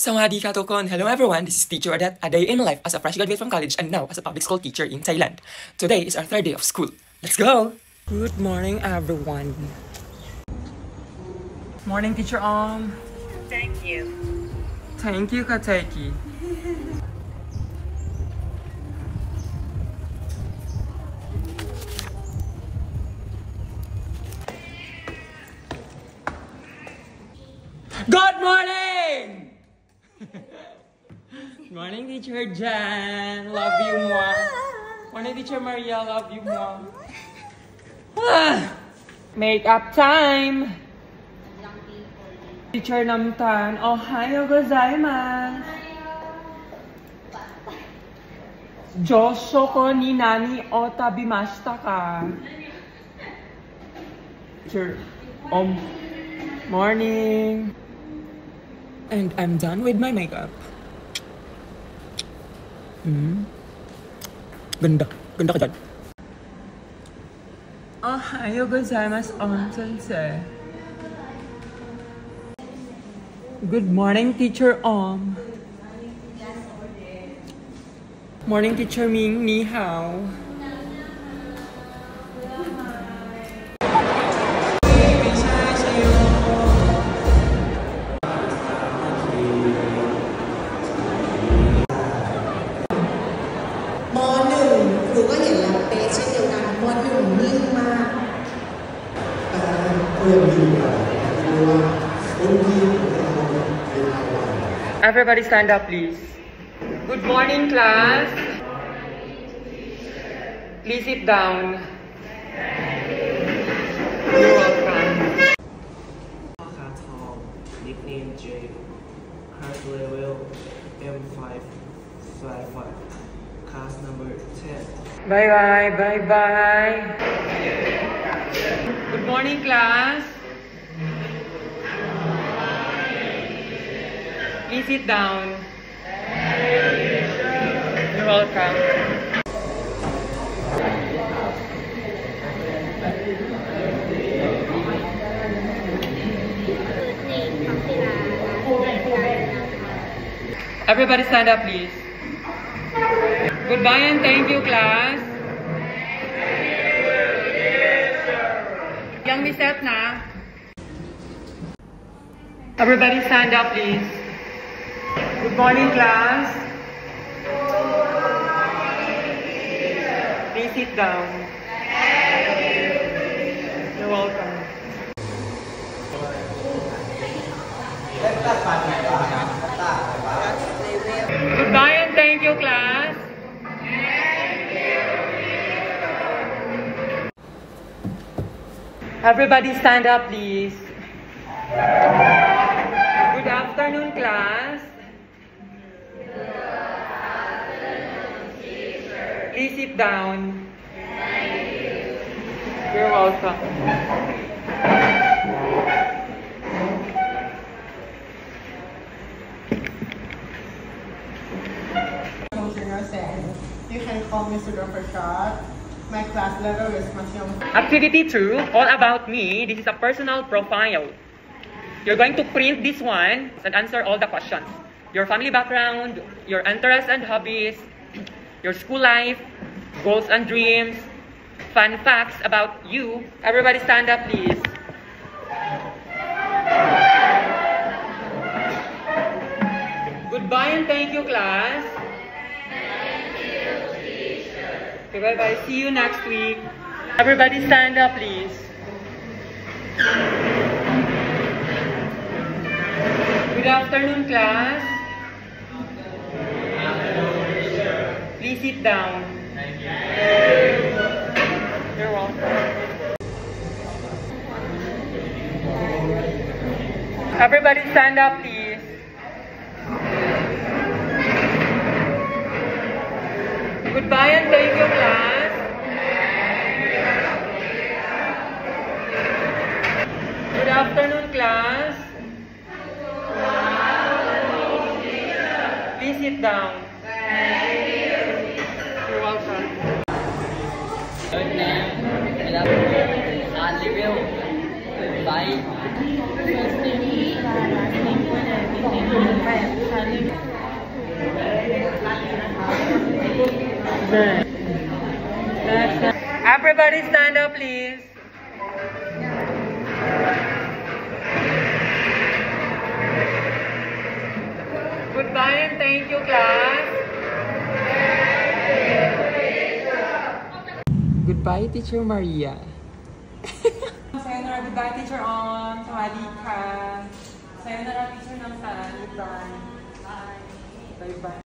Sawadee ka Tokon! Hello everyone, this is Teacher Adat, a day in my life as a fresh graduate from college and now as a public school teacher in Thailand. Today is our third day of school. Let's go! Good morning everyone. Morning Teacher Thank you. Thank you Kateki. Good morning! Good morning, Teacher Jan. Love you more. Morning, Teacher Maria. Love you more. Makeup time. Teacher Namtan. Ohayo gozaimasu. Josho ko ni nani o tabimashita ka? Teacher morning. And I'm done with my makeup. Ganda. Ganda ka dyan. Ohayo gozaimasu, sensei. Good morning, Teacher Morning, Teacher Ming. Ni hao. Everybody stand up, please. Good morning, class. Please sit down. You're welcome. Nickname J. Class level M5 flat 5. Class number 10. Bye-bye, bye-bye. Good morning, class. Please sit down. You're welcome. Everybody stand up, please. Goodbye and thank you, class. Young Miss Etna. Everybody stand up, please. Good morning, class. Please sit down. You're welcome. Goodbye and thank you, class. Everybody stand up, please. Good afternoon, class. Please sit down. You're welcome. You can call me Sudra Prashad. My class level is Masyong. Activity 2, all about me. This is a personal profile. You're going to print this one and answer all the questions. Your family background, your interests and hobbies, your school life, goals and dreams, fun facts about you. Everybody stand up, please. Goodbye and thank you, class. Thank you, teacher. Okay, bye-bye. See you next week. Everybody stand up, please. Good afternoon, class. Please sit down. Thank you. You're welcome. Everybody stand up, please. Goodbye and thank you, class. Good afternoon, class. Please sit down. You're welcome. Level 5. Everybody stand up, please. Goodbye and thank you, class. Goodbye, Teacher Maria. Sayonara, goodbye, Teacher On. Sawadi ka. Sayonara, Teacher Namsan. Goodbye. Bye-bye.